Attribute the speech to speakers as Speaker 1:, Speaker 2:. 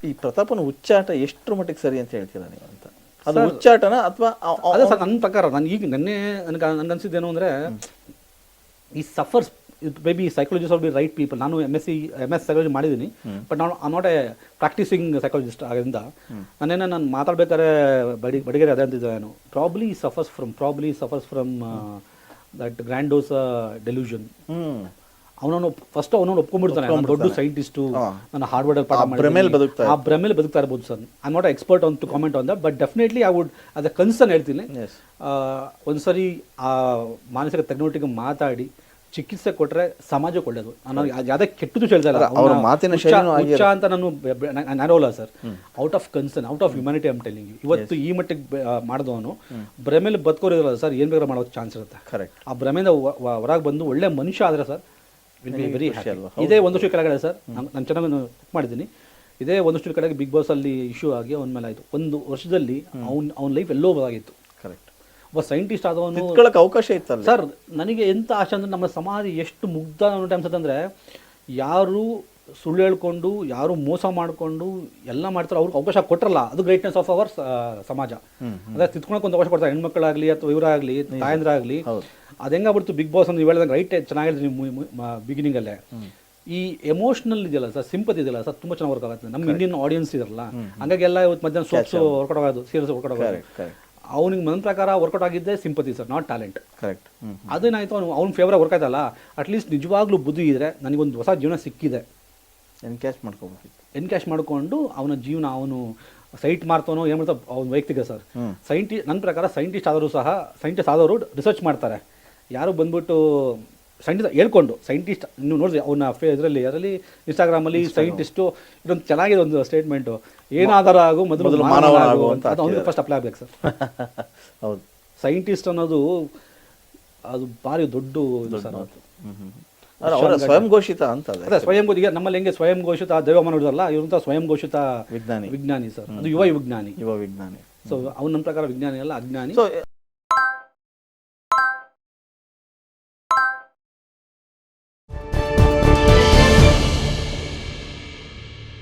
Speaker 1: ಈ ಪ್ರತಾಪನ ಹುಚ್ಚಾಟ ಎಷ್ಟರ ಮಟ್ಟಿಗೆ ಸರಿ ಅಂತ ಹೇಳ್ತೀರಾ ನೀವು ಅಂತ? ಅದು ಹುಚ್ಚಾಟನ ಅಥವಾ
Speaker 2: ಅದೇ ಸರ್ ನನ್ನ ಪ್ರಕಾರ ನಾನು ಈಗ ನೆನ್ನೆ ನನಗೆ ಅನ್ಸಿದ್ದೇನು ಅಂದರೆ ಈ sufferers may be psychologist are be right people. ನಾನು MS ಸೈಕಾಲಜಿ ಮಾಡಿದ್ದೀನಿ, ಬಟ್ ನಾನು ನಾಟ್ ಎ ಪ್ರಾಕ್ಟೀಸಿಂಗ್ ಸೈಕಾಲಜಿಸ್ಟ್ ಆಗಿಂದ ನಾನು ಮಾತಾಡ್ಬೇಕಾದ್ರೆ ಬಡಿಗೆರೆ ಅದೇ ಅಂತಿದ್ದೆ ನಾನು, probably sufferers from that grandiose delusion. ಅವನನ್ನು ಒಪ್ಕೊಂಡ್ಬಿಡ್ತಾನೆ, ನಾನು ದೊಡ್ಡ ಸೈಂಟಿಸ್ಟು, ನಾನು ಹಾರ್ವರ್ಡಲ್ಲಿ ಪಾಠ ಮಾಡಿ ಆ ಭ್ರಮೇಲೆ ಬದುಕ್ತಾ ಇರ್ಬೋದು sir. I not expert on to comment on that, but definitely I would ಅದ ಕನ್ಸರ್ನ್ ಹೇಳ್ತೀನಿ. ಒಂದ್ಸರಿ ಆ ಮಾನಸಿಕ ತಜ್ಞರೊಟ್ಟಿಗೆ ಮಾತಾಡಿ ಚಿಕಿತ್ಸೆ ಕೊಟ್ಟರೆ ಸಮಾಜಕ್ಕೆ ಒಳ್ಳೇದು. ನಾನು ಯಾವುದೇ ಕೆಟ್ಟದ್ದು ಹೇಳ್ತಾ ಇಲ್ಲ, ಹುಚ್ಚ ಅಂತ ನಾನು ನಾನೋಲ್ಲ sir. Out of concern, out of humanity I'm telling you. ಇವತ್ತು ಈ ಮಟ್ಟಿಗೆ ಮಾಡಿದವನು ಭ್ರಮೇಲೆ ಬದುಕೋರಿರಲ್ಲ ಸರ್, ಏನು ಬೇಕಾದ್ರೆ ಮಾಡೋದು ಚಾನ್ಸ್ ಇರುತ್ತೆ. ಕರೆಕ್ಟ್. ಆ ಭ್ರಮೆಯಿಂದ ಹೊರಗೆ ಬಂದು ಒಳ್ಳೆ ಮನುಷ್ಯ ಆದರೆ sir will be very happy. ಇದೇ ಒಂದಷ್ಟು ಕೆಳಗಡೆ ಸರ್ ನಾನು ಚೆನ್ನಾಗಿ ಮಾಡಿದ್ದೀನಿ. ಇದೇ ಒಂದಷ್ಟು ಕಡೆಗೆ ಬಿಗ್ ಬಾಸ್ ಅಲ್ಲಿ ಇಶ್ಯೂ ಆಗಿ ಅವನ ಮೇಲೆ ಆಯಿತು. 1 ವರ್ಷದಲ್ಲಿ ಅವ್ನ ಲೈಫ್ ಎಲ್ಲೋ ಬದಾಗಿತ್ತು. ಕರೆಕ್ಟ್. ಒಬ್ಬ ಸೈಂಟಿಸ್ಟ್ ಆದವನು
Speaker 1: ಅವಕಾಶ ಇತ್ತಲ್ಲ
Speaker 2: ಸರ್. ನನಗೆ ಎಂಥ ಆಶೆ ಅಂದರೆ ನಮ್ಮ ಸಮಾಜ ಎಷ್ಟು ಮುಗ್ಧ ಅನ್ಸುತ್ತಂದರೆ, ಯಾರು ಸುಳ್ಳು ಹೇಳ್ಕೊಂಡು ಯಾರು ಮೋಸ ಮಾಡಿಕೊಂಡು ಎಲ್ಲ ಮಾಡ್ತಾರೆ, ಅವ್ರಿಗೆ ಅವಕಾಶ ಕೊಟ್ಟರಲ್ಲ, ಅದು ಗ್ರೇಟ್ನೆಸ್ ಆಫ್ ಅವರ್ ಸಮಾಜ. ಅದೇ ತಿತ್ಕೊಳಕ್ಕೆ ಒಂದು ಅವಕಾಶ ಕೊಡ್ತಾರೆ, ಹೆಣ್ಮಕ್ಳಾಗಲಿ ಅಥವಾ ಇವರಾಗಲಿ ತಾಯಂದ್ರಾಗಲಿ. ಅದು ಹೆಂಗಾಗ್ಬಿಡ್ತು ಬಿಗ್ ಬಾಸ್ ಅಂತ ನೀವು ಹೇಳ್ದಂಗೆ ರೈಟ್ ಚೆನ್ನಾಗಿದ್ರೆ ನೀವು ಬಿಗಿನಿಂಗಲ್ಲೇ ಈ ಎಮೋಷನಲ್ ಇದೆಯಲ್ಲ ಸರ್, ಸಿಂಪತಿ ಇದೆಯಲ್ಲ ಸರ್, ತುಂಬ ಚೆನ್ನಾಗಿ ವರ್ಕ್ ಆಗುತ್ತೆ. ನಮ್ಮ ಇಂಡಿಯನ್ ಆಡಿಯನ್ಸ್ ಇದಾರಲ್ಲ, ಹಂಗಾಗಿ ಎಲ್ಲ ಇವತ್ತು ಮಧ್ಯಾಹ್ನ ಸೋಪ್ಸು ವರ್ಕೌಟ್ ಆಗೋದು, ಸೀರಿಯಸ್ ವರ್ಕೌಟ್ ಆಗೋದು. ಅವ್ನಿಗೆ ನನ್ನ ಪ್ರಕಾರ ವರ್ಕೌಟ್ ಆಗಿದ್ದೆ sympathy sir, not talent. Correct. ಅದೇನಾಯ್ತು, ಅವ್ನ ಫೇವರ್ ವರ್ಕ್ ಆಯ್ತಲ್ಲ, ಅಟ್ಲೀಸ್ಟ್ ನಿಜವಾಗ್ಲೂ ಬುದ್ಧಿ ಇದ್ರೆ ನನಗೊಂದು ಹೊಸ ಜೀವನ ಸಿಕ್ಕಿದೆ, ಎನ್ಕ್ಯಾಶ್ ಮಾಡ್ಕೊಂಡು ಅವನ ಜೀವನ ಅವನು ಸೈಟ್ ಮಾರ್ತವನೋ ಏನು ಮಾಡ್ತಾವ ಅವ್ನ ವೈಯಕ್ತಿಕ ಸರ್. ನನ್ನ ಪ್ರಕಾರ ಸೈಂಟಿಸ್ಟ್ ಆದವರು ರಿಸರ್ಚ್ ಮಾಡ್ತಾರೆ. ಯಾರು ಬಂದ್ಬಿಟ್ಟು ಸೈಂಟಿಸ್ಟ್ ಹೇಳ್ಕೊಂಡು ಸೈಂಟಿಸ್ಟ್ ನೀವು ನೋಡಿದ್ರೆ ಅವನ ಅದರಲ್ಲಿ ಇನ್ಸ್ಟಾಗ್ರಾಮಲ್ಲಿ ಸೈಂಟಿಸ್ಟು ಇದೊಂದು ಚೆನ್ನಾಗಿದೆ ಒಂದು ಸ್ಟೇಟ್ಮೆಂಟು, ಏನಾದರೂ ಆಗು ಮೊದಲು ಮಾನವ ಆಗು ಅಂತ. ಅದು ಅವ್ನಿಗೆ ಫಸ್ಟ್ ಅಪ್ಲೈ ಆಗಬೇಕು ಸರ್. ಹೌದು, ಸೈಂಟಿಸ್ಟ್ ಅನ್ನೋದು ಅದು ಭಾರಿ ದೊಡ್ಡ ಇದು ಸರ್.
Speaker 1: ಸ್ವಯಂ ಘೋಷಿತ ಅಂತ
Speaker 2: ಅದೇ ಸ್ವಯಂ ಈಗ ನಮ್ಮಲ್ಲಿ ಹೆಂಗೆ ಸ್ವಯಂ ಘೋಷಿತ ದೈವಮಾನ ಹಿಡಿದಲ್ಲ, ಇವಂತ ಸ್ವಯಂ ಘೋಷಿತ ವಿಜ್ಞಾನಿ ಸರ್. ಅದು ಯುವ ವಿಜ್ಞಾನಿ. ಸೊ ಅವ್ನು ನನ್ನ ಪ್ರಕಾರ ವಿಜ್ಞಾನಿ ಅಲ್ಲ, ಅಜ್ಞಾನಿ.